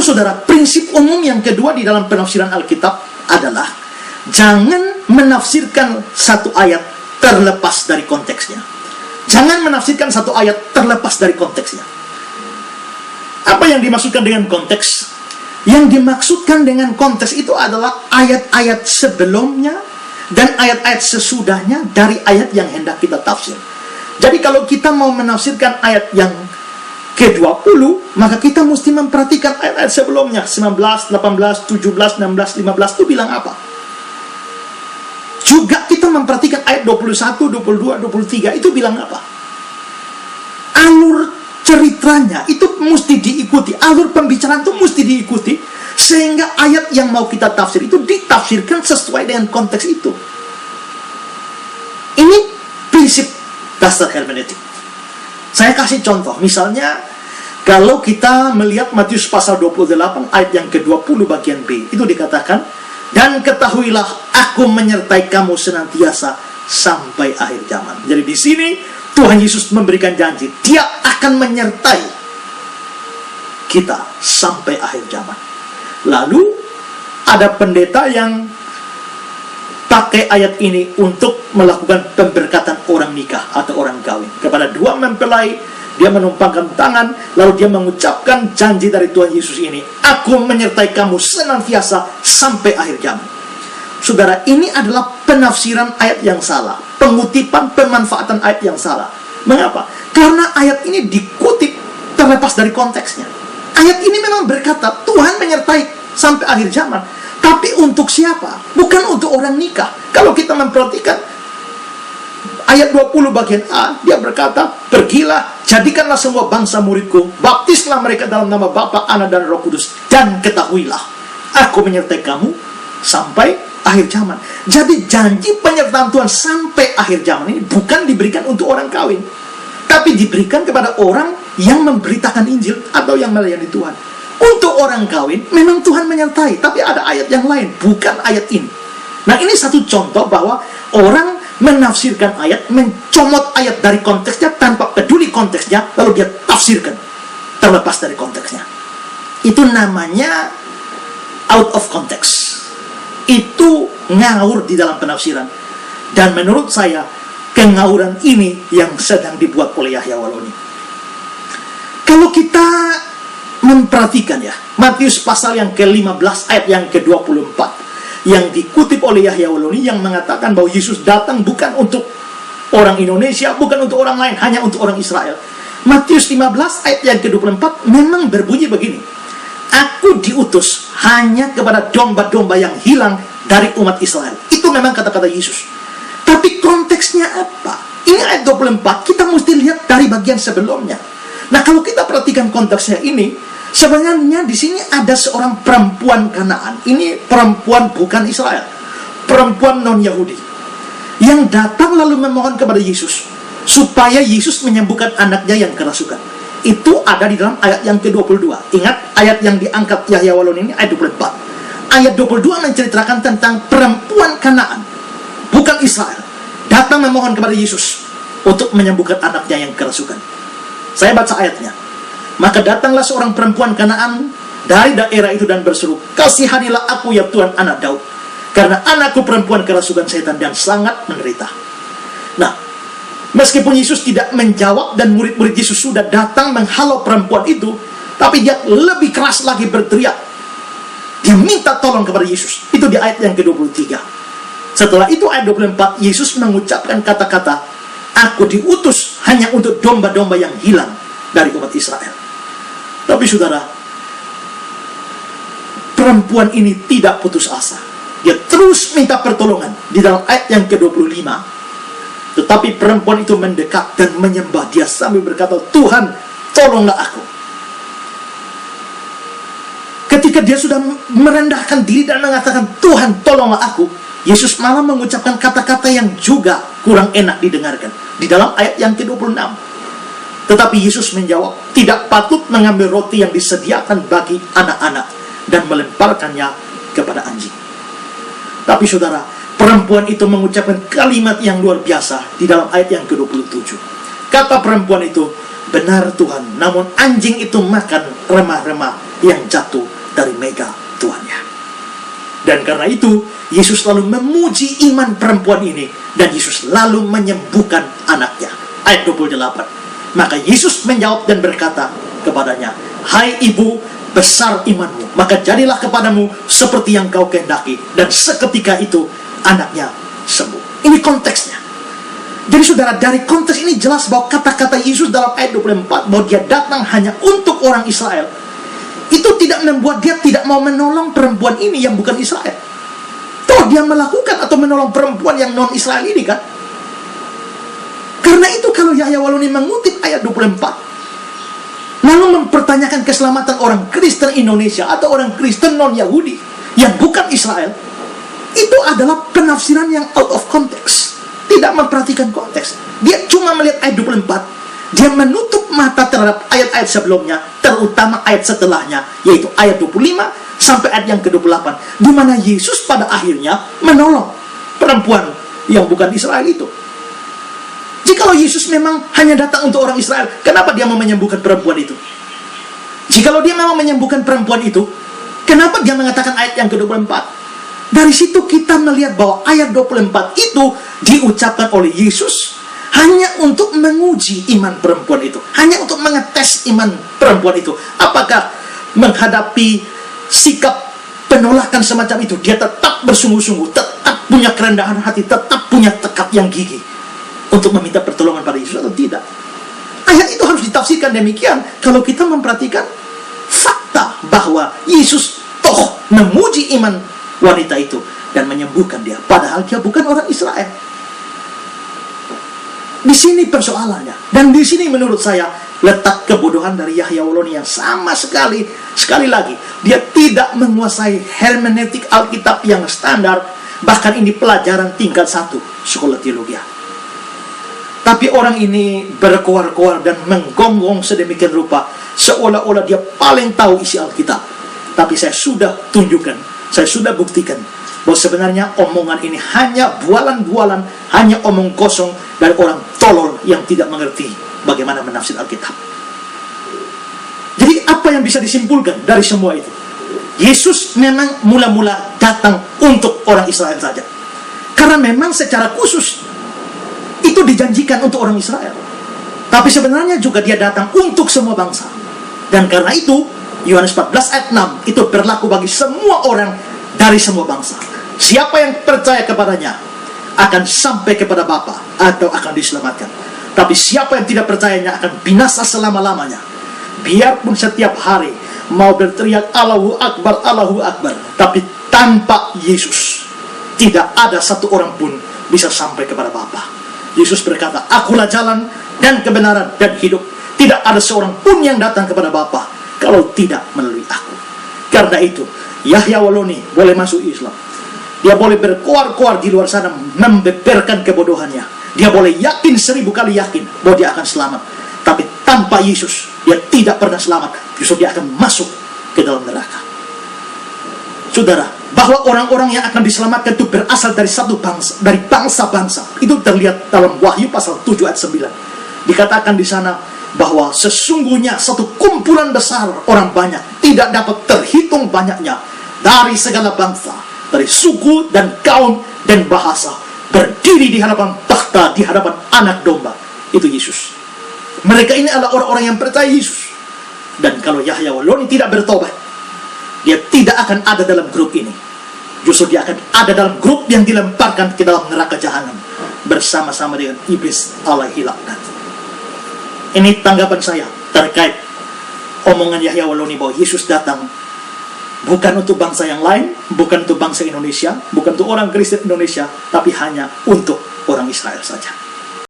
saudara, prinsip umum yang kedua di dalam penafsiran Alkitab adalah jangan menafsirkan satu ayat terlepas dari konteksnya. Jangan menafsirkan satu ayat terlepas dari konteksnya. Apa yang dimaksudkan dengan konteks? Yang dimaksudkan dengan konteks itu adalah ayat-ayat sebelumnya dan ayat-ayat sesudahnya dari ayat yang hendak kita tafsir. Jadi kalau kita mau menafsirkan ayat yang ke-20, maka kita mesti memperhatikan ayat-ayat sebelumnya. 19, 18, 17, 16, 15 itu bilang apa? Juga kita memperhatikan ayat 21, 22, 23 itu bilang apa? Alur ceritanya itu mesti diikuti, alur pembicaraan itu mesti diikuti, sehingga ayat yang mau kita tafsir itu ditafsirkan sesuai dengan konteks itu. Ini prinsip dasar hermeneutik. Saya kasih contoh, misalnya kalau kita melihat Matius pasal 28 ayat yang ke-20 bagian B, itu dikatakan, dan ketahuilah aku menyertai kamu senantiasa sampai akhir zaman. Jadi di sini Tuhan Yesus memberikan janji, Dia akan menyertai kita sampai akhir zaman. Lalu ada pendeta yang pakai ayat ini untuk melakukan pemberkatan orang nikah atau orang kawin. Kepada dua mempelai, dia menumpangkan tangan, lalu dia mengucapkan janji dari Tuhan Yesus ini, aku menyertai kamu senantiasa sampai akhir zaman. Saudara, ini adalah penafsiran ayat yang salah, pengutipan, pemanfaatan ayat yang salah. Mengapa? Karena ayat ini dikutip terlepas dari konteksnya. Ayat ini memang berkata Tuhan menyertai sampai akhir zaman, tapi untuk siapa? Bukan untuk orang nikah. Kalau kita memperhatikan ayat 20 bagian A, dia berkata, pergilah, jadikanlah semua bangsa muridku, baptislah mereka dalam nama Bapa, Anak, dan Roh Kudus, dan ketahuilah aku menyertai kamu sampai akhir zaman. Jadi janji penyertaan Tuhan sampai akhir zaman ini bukan diberikan untuk orang kawin, tapi diberikan kepada orang yang memberitakan Injil atau yang melayani Tuhan. Untuk orang kawin memang Tuhan menyertai, tapi ada ayat yang lain, bukan ayat ini. Nah, ini satu contoh bahwa orang menafsirkan ayat, mencomot ayat dari konteksnya tanpa peduli konteksnya, lalu dia tafsirkan terlepas dari konteksnya. Itu namanya out of context. Itu ngawur di dalam penafsiran. Dan menurut saya, kengawuran ini yang sedang dibuat oleh Yahya Waloni. Kalau kita memperhatikan ya, Matius pasal yang ke-15 ayat yang ke-24 yang dikutip oleh Yahya Waloni, yang mengatakan bahwa Yesus datang bukan untuk orang Indonesia, bukan untuk orang lain, hanya untuk orang Israel. Matius 15 ayat yang ke-24 memang berbunyi begini, aku diutus hanya kepada domba-domba yang hilang dari umat Israel. Itu memang kata-kata Yesus. Tapi konteksnya apa? Ini ayat 24, kita mesti lihat dari bagian sebelumnya. Nah, kalau kita perhatikan konteksnya ini, sebenarnya di sini ada seorang perempuan Kanaan. Ini perempuan bukan Israel, perempuan non-Yahudi, yang datang lalu memohon kepada Yesus supaya Yesus menyembuhkan anaknya yang kerasukan. Itu ada di dalam ayat yang ke-22. Ingat, ayat yang diangkat Yahya Waloni ini ayat 24. Ayat 22 menceritakan tentang perempuan Kanaan, bukan Israel, datang memohon kepada Yesus untuk menyembuhkan anaknya yang kerasukan. Saya baca ayatnya. Maka datanglah seorang perempuan Kanaan dari daerah itu dan berseru, kasihanilah aku ya Tuhan, anak Daud, karena anakku perempuan kerasukan setan dan sangat menderita. Nah, meskipun Yesus tidak menjawab dan murid-murid Yesus sudah datang menghalau perempuan itu, tapi dia lebih keras lagi berteriak. Dia minta tolong kepada Yesus. Itu di ayat yang ke-23. Setelah itu ayat 24, Yesus mengucapkan kata-kata, aku diutus hanya untuk domba-domba yang hilang dari umat Israel. Tapi saudara, perempuan ini tidak putus asa. Dia terus minta pertolongan di dalam ayat yang ke-25. Tetapi perempuan itu mendekat dan menyembah dia sambil berkata, Tuhan, tolonglah aku. Ketika dia sudah merendahkan diri dan mengatakan, Tuhan, tolonglah aku, Yesus malah mengucapkan kata-kata yang juga kurang enak didengarkan di dalam ayat yang ke-26. Tetapi Yesus menjawab, tidak patut mengambil roti yang disediakan bagi anak-anak dan melemparkannya kepada anjing. Tapi saudara, perempuan itu mengucapkan kalimat yang luar biasa di dalam ayat yang ke-27. Kata perempuan itu, benar Tuhan, namun anjing itu makan remah-remah yang jatuh dari meja tuannya. Dan karena itu, Yesus lalu memuji iman perempuan ini, dan Yesus lalu menyembuhkan anaknya. Ayat 28. Maka Yesus menjawab dan berkata kepadanya, "Hai ibu, besar imanmu, maka jadilah kepadamu seperti yang kau kehendaki." Dan seketika itu anaknya sembuh. Ini konteksnya. Jadi saudara, dari konteks ini jelas bahwa kata-kata Yesus dalam ayat 24 bahwa dia datang hanya untuk orang Israel, itu tidak membuat dia tidak mau menolong perempuan ini yang bukan Israel. Toh dia melakukan atau menolong perempuan yang non-Israel ini kan. Karena itu kalau Yahya Waloni mengutip ayat 24 lalu mempertanyakan keselamatan orang Kristen Indonesia atau orang Kristen non-Yahudi yang bukan Israel, itu adalah penafsiran yang out of context, tidak memperhatikan konteks. Dia cuma melihat ayat 24, dia menutup mata terhadap ayat-ayat sebelumnya, terutama ayat setelahnya, yaitu ayat 25 sampai ayat yang ke-28, di mana Yesus pada akhirnya menolong perempuan yang bukan Israel itu. Jikalau Yesus memang hanya datang untuk orang Israel, kenapa dia mau menyembuhkan perempuan itu? Jikalau dia memang menyembuhkan perempuan itu, kenapa dia mengatakan ayat yang ke-24? Dari situ kita melihat bahwa ayat 24 itu diucapkan oleh Yesus hanya untuk menguji iman perempuan itu, hanya untuk mengetes iman perempuan itu. Apakah menghadapi sikap penolakan semacam itu, dia tetap bersungguh-sungguh, tetap punya kerendahan hati, tetap punya tekad yang gigih untuk meminta pertolongan pada Yesus atau tidak. Ayat itu harus ditafsirkan demikian kalau kita memperhatikan fakta bahwa Yesus toh memuji iman wanita itu dan menyembuhkan dia, padahal dia bukan orang Israel. Di sini persoalannya, dan di sini menurut saya letak kebodohan dari Yahya Waloni yang sama sekali lagi dia tidak menguasai hermeneutik Alkitab yang standar, bahkan ini pelajaran tingkat 1 sekolah teologi. Tapi orang ini berkoar-koar dan menggonggong sedemikian rupa seolah-olah dia paling tahu isi Alkitab. Tapi saya sudah tunjukkan, saya sudah buktikan bahwa sebenarnya omongan ini hanya bualan-bualan, hanya omong kosong dari orang tolol yang tidak mengerti bagaimana menafsir Alkitab. Jadi apa yang bisa disimpulkan dari semua itu? Yesus memang mula-mula datang untuk orang Israel saja, karena memang secara khusus itu dijanjikan untuk orang Israel. Tapi sebenarnya juga dia datang untuk semua bangsa. Dan karena itu Yohanes 14 ayat 6 itu berlaku bagi semua orang dari semua bangsa. Siapa yang percaya kepadanya akan sampai kepada Bapa atau akan diselamatkan. Tapi siapa yang tidak percayanya akan binasa selama-lamanya. Biarpun setiap hari mau berteriak Allahu Akbar, Allahu Akbar, tapi tanpa Yesus tidak ada satu orang pun bisa sampai kepada Bapa. Yesus berkata, "Akulah jalan dan kebenaran dan hidup. Tidak ada seorang pun yang datang kepada Bapa kalau tidak melalui aku." Karena itu, Yahya Waloni boleh masuk Islam. Dia boleh berkoar-koar di luar sana membeberkan kebodohannya. Dia boleh yakin 1000 kali yakin bahwa dia akan selamat. Tapi tanpa Yesus, dia tidak pernah selamat. Justru dia akan masuk ke dalam neraka. Saudara, bahwa orang-orang yang akan diselamatkan itu berasal dari satu bangsa, dari bangsa-bangsa. Itu terlihat dalam Wahyu pasal 7 ayat 9. Dikatakan di sana bahwa sesungguhnya satu kumpulan besar orang banyak, tidak dapat terhitung banyaknya, dari segala bangsa, dari suku dan kaum dan bahasa, berdiri di hadapan takhta, di hadapan Anak Domba. Itu Yesus. Mereka ini adalah orang-orang yang percaya Yesus. Dan kalau Yahya Waloni tidak bertobat, dia tidak akan ada dalam grup ini. Justru dia akan ada dalam grup yang dilemparkan ke dalam neraka jahanam bersama-sama dengan iblis alaihi laknat. Ini tanggapan saya terkait omongan Yahya Waloni bahwa Yesus datang bukan untuk bangsa yang lain, bukan untuk bangsa Indonesia, bukan untuk orang Kristen Indonesia, tapi hanya untuk orang Israel saja.